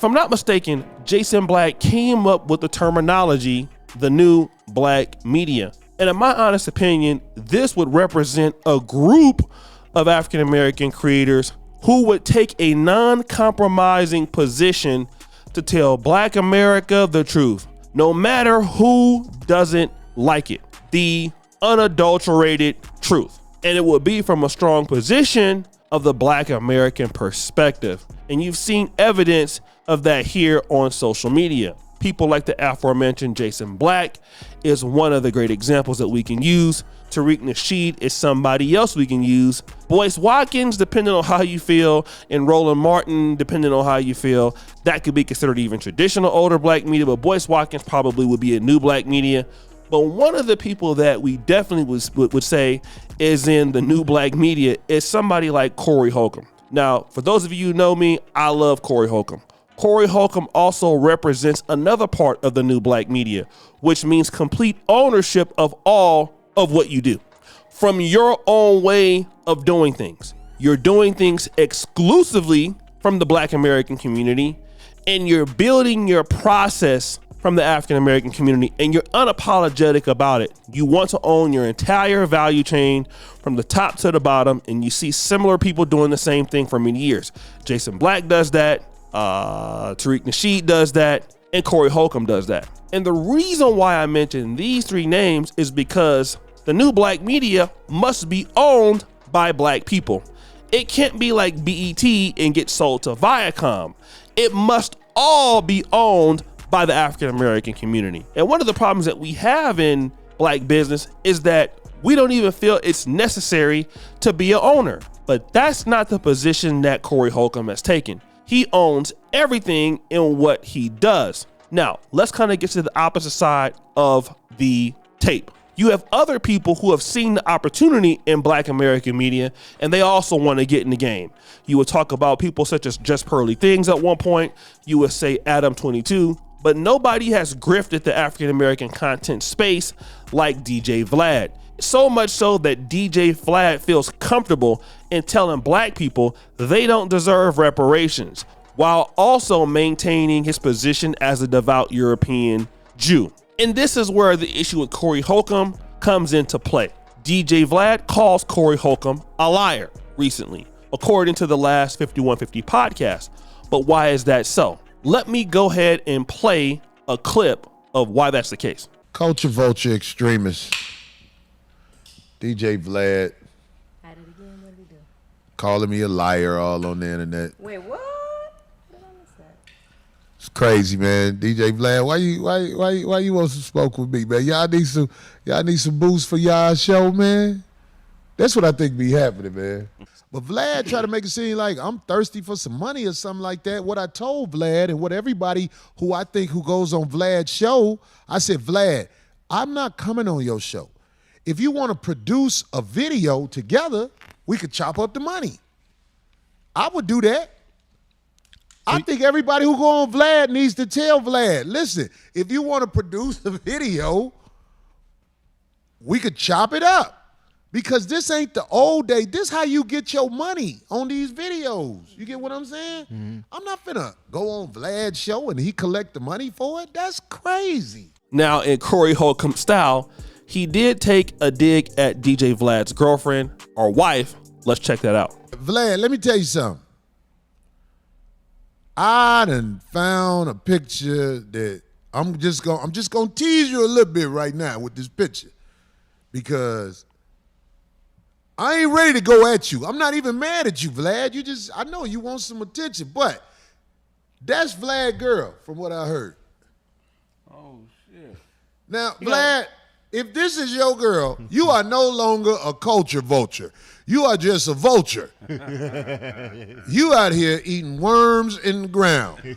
If I'm not mistaken, Jason Vlad came up with the terminology, the new black media. And in my honest opinion, this would represent a group of African-American creators who would take a non-compromising position to tell Black America the truth, no matter who doesn't like it, the unadulterated truth. And it would be from a strong position of the Black American perspective. And you've seen evidence of that here on social media. People like the aforementioned Jason Vlad is one of the great examples that we can use. Tariq Nasheed is somebody else we can use. Boyce Watkins, depending on how you feel, and Roland Martin, depending on how you feel, that could be considered even traditional older black media, but Boyce Watkins probably would be a new black media. But one of the people that we definitely would say is in the new black media is somebody like Corey Holcomb. Now, for those of you who know me, I love Corey Holcomb. Corey Holcomb also represents another part of the new black media, which means complete ownership of all of what you do. From your own way of doing things. You're doing things exclusively from the Black American community, and you're building your process from the African American community, and you're unapologetic about it. You want to own your entire value chain from the top to the bottom, and you see similar people doing the same thing for many years. Jason Vlad does that. Tariq Nasheed does that, and Corey Holcomb does that. And the reason why I mention these three names is because the new black media must be owned by black people. It can't be like BET and get sold to Viacom. It must all be owned by the African American community. And one of the problems that we have in black business is that we don't even feel it's necessary to be an owner. But that's not the position that Corey Holcomb has taken. He owns everything in what he does. Now, let's kind of get to the opposite side of the tape. You have other people who have seen the opportunity in Black American media, and they also want to get in the game. You would talk about people such as Just Pearly Things at one point. You would say Adam 22, but nobody has grifted the African American content space like DJ Vlad. So much so that DJ Vlad feels comfortable in telling black people they don't deserve reparations, while also maintaining his position as a devout European Jew. And this is where the issue with Corey Holcomb comes into play. DJ Vlad calls Corey Holcomb a liar recently, according to the last 5150 podcast. But why is that so? Let me go ahead and play a clip of why that's the case. Culture vulture extremist. DJ Vlad. At it again, what did he do? Calling me a liar all on the internet. Wait, what? Did I miss that? It's crazy, man. DJ Vlad, why you want some smoke with me, man? Y'all need some boost for y'all show, man. That's what I think be happening, man. But Vlad tried to make it seem like I'm thirsty for some money or something like that. What I told Vlad and what everybody who I think who goes on Vlad's show, I said, Vlad, I'm not coming on your show. If you want to produce a video together, we could chop up the money. I would do that. I think everybody who go on Vlad needs to tell Vlad, listen, if you want to produce a video, we could chop it up. Because this ain't the old day. This how you get your money on these videos. You get what I'm saying? Mm-hmm. I'm not finna go on Vlad's show and he collect the money for it. That's crazy. Now, in Corey Holcomb style, he did take a dig at DJ Vlad's girlfriend or wife. Let's check that out. Vlad, let me tell you something. I done found a picture that I'm just gonna tease you a little bit right now with this picture because I ain't ready to go at you. I'm not even mad at you, Vlad. I know you want some attention, but that's Vlad girl from what I heard. Oh shit. Now, Vlad, if this is your girl, you are no longer a culture vulture. You are just a vulture. You out here eating worms in the ground.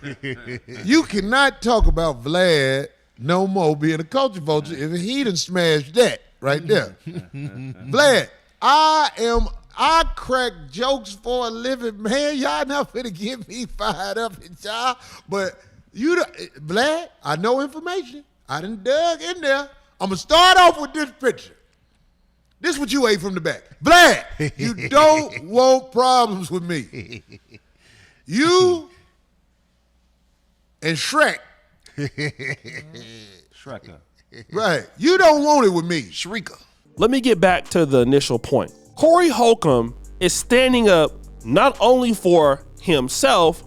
You cannot talk about Vlad no more being a culture vulture if he done smashed that right there. Vlad, I crack jokes for a living, man. Y'all not finna get me fired up at y'all. But Vlad, I know information. I done dug in there. I'm gonna start off with this picture. This is what you ate from the back. Vlad, you don't want problems with me. You and Shrek. Shrekker. Right. You don't want it with me. Shrieker. Let me get back to the initial point. Corey Holcomb is standing up not only for himself,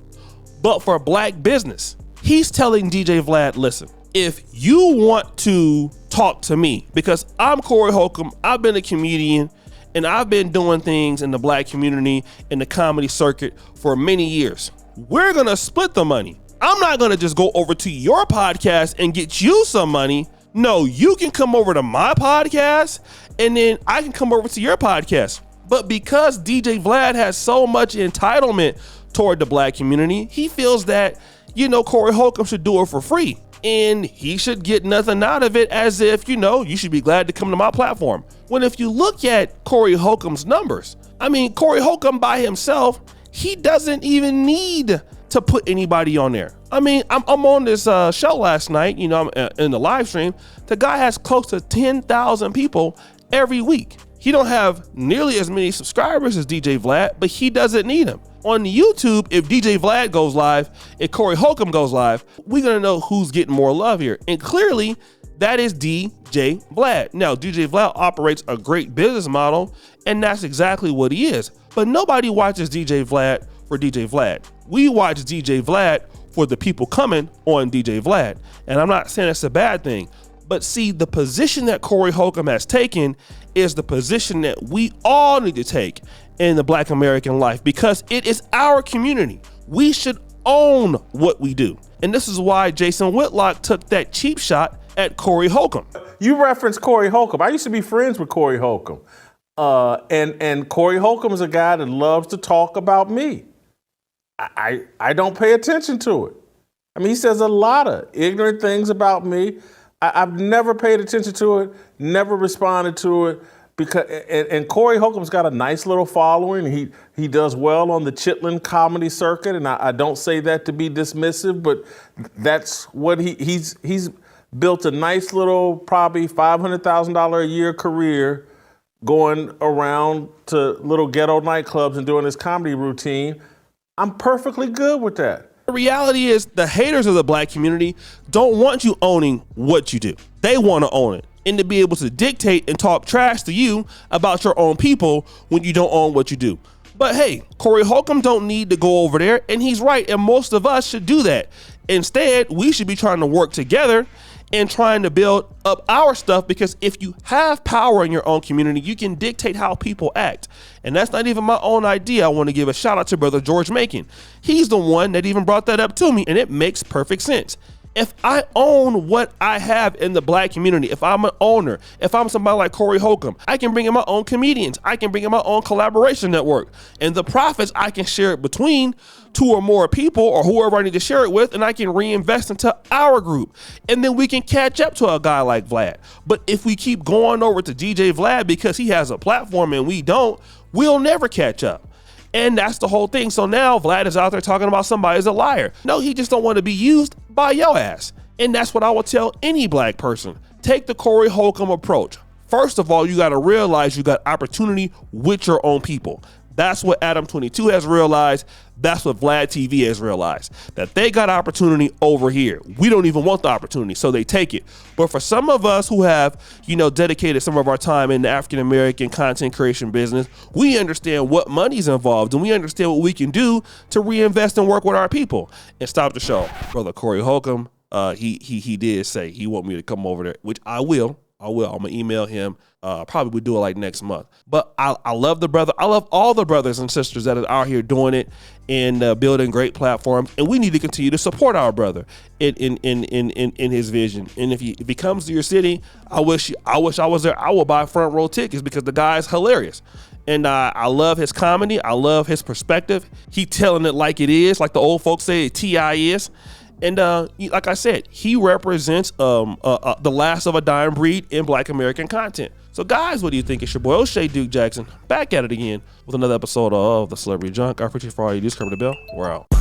but for black business. He's telling DJ Vlad, listen, if you want to talk to me, because I'm Corey Holcomb, I've been a comedian, and I've been doing things in the black community, in the comedy circuit for many years. We're gonna split the money. I'm not gonna just go over to your podcast and get you some money. No, you can come over to my podcast and then I can come over to your podcast. But because DJ Vlad has so much entitlement toward the black community, he feels that, Corey Holcomb should do it for free. And he should get nothing out of it, as if, you should be glad to come to my platform. When if you look at Corey Holcomb's numbers, Corey Holcomb by himself, he doesn't even need to put anybody on there. I'm on this show last night, I'm in the live stream. The guy has close to 10,000 people every week. He don't have nearly as many subscribers as DJ Vlad, but he doesn't need them. On YouTube, if DJ Vlad goes live, if Corey Holcomb goes live, we're gonna know who's getting more love here. And clearly, that is DJ Vlad. Now, DJ Vlad operates a great business model, and that's exactly what he is. But nobody watches DJ Vlad for DJ Vlad. We watch DJ Vlad for the people coming on DJ Vlad. And I'm not saying it's a bad thing, but see, the position that Corey Holcomb has taken is the position that we all need to take in the black American life, because it is our community. We should own what we do. And this is why Jason Whitlock took that cheap shot at Corey Holcomb. You referenced Corey Holcomb. I used to be friends with Corey Holcomb. And Corey Holcomb is a guy that loves to talk about me. I don't pay attention to it. He says a lot of ignorant things about me. I've never paid attention to it, never responded to it, because and Corey Holcomb's got a nice little following. He does well on the Chitlin comedy circuit, and I don't say that to be dismissive, but that's what he's built a nice little, probably $500,000 a year career going around to little ghetto nightclubs and doing his comedy routine. I'm perfectly good with that. The reality is the haters of the black community don't want you owning what you do. They want to own it and to be able to dictate and talk trash to you about your own people when you don't own what you do. But hey, Corey Holcomb don't need to go over there, and he's right, and most of us should do that. Instead, we should be trying to work together and trying to build up our stuff, because if you have power in your own community, you can dictate how people act. And that's not even my own idea. I want to give a shout out to brother George Macon. He's the one that even brought that up to me, and it makes perfect sense. If I own what I have in the black community, if I'm an owner, if I'm somebody like Corey Holcomb, I can bring in my own comedians. I can bring in my own collaboration network. And the profits, I can share it between two or more people or whoever I need to share it with, and I can reinvest into our group. And then we can catch up to a guy like Vlad. But if we keep going over to DJ Vlad because he has a platform and we don't, we'll never catch up. And that's the whole thing. So now Vlad is out there talking about somebody as a liar. No, he just don't want to be used by your ass. And that's what I would tell any black person. Take the Corey Holcomb approach. First of all, you got to realize you got opportunity with your own people. That's what Adam 22 has realized. That's what Vlad TV has realized, that they got opportunity over here. We don't even want the opportunity, so they take it. But for some of us who have, dedicated some of our time in the African-American content creation business, we understand what money's involved, and we understand what we can do to reinvest and work with our people. And stop the show. Brother Corey Holcomb, he did say he want me to come over there, which I will. I'm gonna email him. Probably would do it like next month. But I love the brother. I love all the brothers and sisters that are out here doing it and building great platforms. And we need to continue to support our brother in his vision. And if he comes to your city, I wish I was there. I will buy front row tickets because the guy's hilarious. And I love his comedy. I love his perspective. He telling it like it is, like the old folks say T.I. is. And like I said, he represents the last of a dying breed in black American content. So guys, what do you think? It's your boy O'Shea Duke Jackson back at it again with another episode of The Celebrity Junk. I appreciate you for all you do. Scrub the bell. We're out.